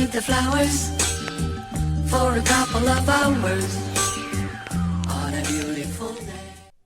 beneath the flowers for a couple of hours on a beautiful day.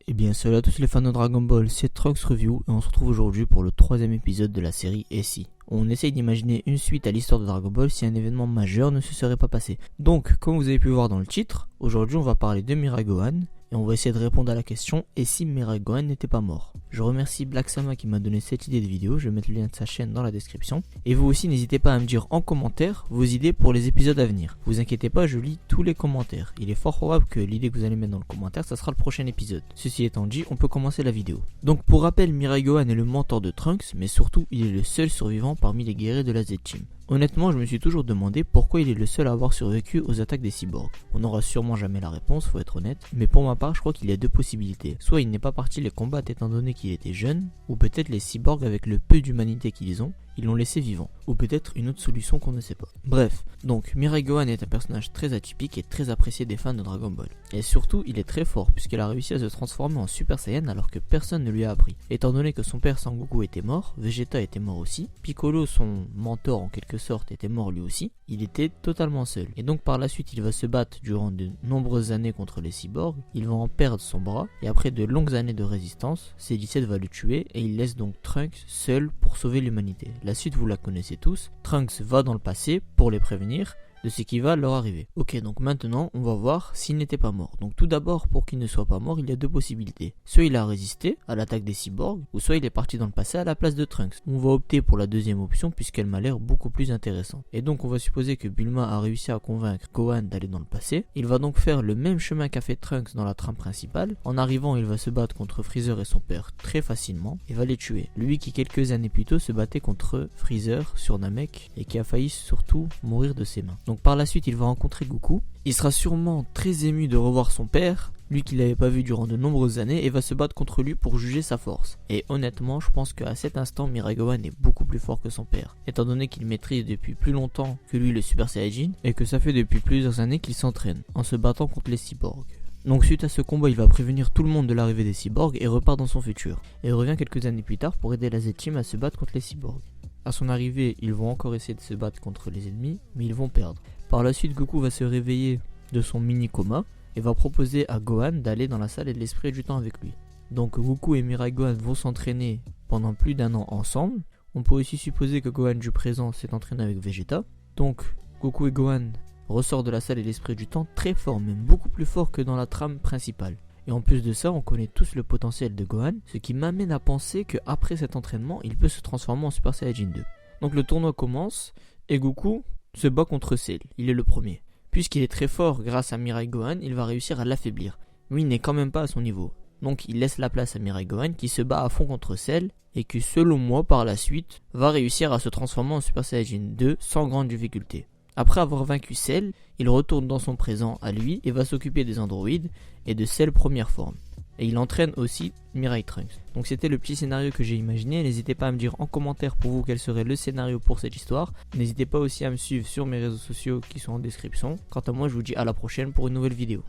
Et bien salut à tous les fans de Dragon Ball, c'est Trunks Review et on se retrouve aujourd'hui pour le 3ème épisode de la série Et si. On essaye d'imaginer une suite à l'histoire de Dragon Ball si un événement majeur ne se serait pas passé. Donc, comme vous avez pu voir dans le titre, aujourd'hui on va parler de Mirai Gohan et on va essayer de répondre à la question et si Mirai Gohan n'était pas mort. Je remercie Black Sama qui m'a donné cette idée de vidéo, je vais mettre le lien de sa chaîne dans la description. Et vous aussi n'hésitez pas à me dire en commentaire vos idées pour les épisodes à venir. Vous inquiétez pas, je lis tous les commentaires. Il est fort probable que l'idée que vous allez mettre dans le commentaire, ça sera le prochain épisode. Ceci étant dit, on peut commencer la vidéo. Donc pour rappel, Mirai Gohan est le mentor de Trunks, mais surtout il est le seul survivant parmi les guerriers de la Z-Team. Honnêtement, je me suis toujours demandé pourquoi il est le seul à avoir survécu aux attaques des cyborgs. On n'aura sûrement jamais la réponse, faut être honnête, mais pour ma part, je crois qu'il y a deux possibilités. Soit il n'est pas parti les combattre étant donné qu'il était jeune, ou peut-être les cyborgs avec le peu d'humanité qu'ils ont, ils l'ont laissé vivant. Ou peut-être une autre solution qu'on ne sait pas. Bref, donc Mirai Gohan est un personnage très atypique et très apprécié des fans de Dragon Ball. Et surtout, il est très fort puisqu'il a réussi à se transformer en Super Saiyan alors que personne ne lui a appris. Étant donné que son père Sangoku était mort, Vegeta était mort aussi, Piccolo, son mentor en quelque sorte, était mort lui aussi, il était totalement seul. Et donc par la suite, il va se battre durant de nombreuses années contre les cyborgs, il va en perdre son bras, et après de longues années de résistance, Cell va le tuer et il laisse donc Trunks seul pour sauver l'humanité. La suite vous la connaissez tous, Trunks va dans le passé pour les prévenir de ce qui va leur arriver. Ok, donc maintenant on va voir s'il n'était pas mort. Donc tout d'abord, pour qu'il ne soit pas mort, il y a deux possibilités. Soit il a résisté à l'attaque des cyborgs, ou soit il est parti dans le passé à la place de Trunks. On va opter pour la deuxième option puisqu'elle m'a l'air beaucoup plus intéressante. Et donc on va supposer que Bulma a réussi à convaincre Gohan d'aller dans le passé. Il va donc faire le même chemin qu'a fait Trunks dans la trame principale. En arrivant, il va se battre contre Freezer et son père très facilement et va les tuer. Lui qui quelques années plus tôt se battait contre Freezer sur Namek et qui a failli surtout mourir de ses mains. Donc par la suite, il va rencontrer Goku. Il sera sûrement très ému de revoir son père, lui qu'il n'avait pas vu durant de nombreuses années, et va se battre contre lui pour juger sa force. Et honnêtement, je pense qu'à cet instant, Mirai Gohan est beaucoup plus fort que son père, étant donné qu'il maîtrise depuis plus longtemps que lui le Super Saiyajin, et que ça fait depuis plusieurs années qu'il s'entraîne, en se battant contre les cyborgs. Donc suite à ce combat, il va prévenir tout le monde de l'arrivée des cyborgs et repart dans son futur. Et revient quelques années plus tard pour aider la Z-Team à se battre contre les cyborgs. À son arrivée, ils vont encore essayer de se battre contre les ennemis, mais ils vont perdre. Par la suite, Goku va se réveiller de son mini-coma et va proposer à Gohan d'aller dans la salle de l'esprit du temps avec lui. Donc Goku et Mirai Gohan vont s'entraîner pendant plus d'1 an ensemble. On peut aussi supposer que Gohan du présent s'est entraîné avec Vegeta. Donc Goku et Gohan ressortent de la salle de l'esprit du temps très fort, même beaucoup plus fort que dans la trame principale. Et en plus de ça, on connaît tous le potentiel de Gohan, ce qui m'amène à penser qu'après cet entraînement, il peut se transformer en Super Saiyajin 2. Donc le tournoi commence, et Goku se bat contre Cell, il est le premier. Puisqu'il est très fort grâce à Mirai Gohan, il va réussir à l'affaiblir. Mais il n'est quand même pas à son niveau. Donc il laisse la place à Mirai Gohan qui se bat à fond contre Cell, et qui selon moi par la suite, va réussir à se transformer en Super Saiyajin 2 sans grande difficulté. Après avoir vaincu Cell, il retourne dans son présent à lui et va s'occuper des androïdes et de Cell première forme. Et il entraîne aussi Mirai Trunks. Donc c'était le petit scénario que j'ai imaginé. N'hésitez pas à me dire en commentaire pour vous quel serait le scénario pour cette histoire. N'hésitez pas aussi à me suivre sur mes réseaux sociaux qui sont en description. Quant à moi, je vous dis à la prochaine pour une nouvelle vidéo.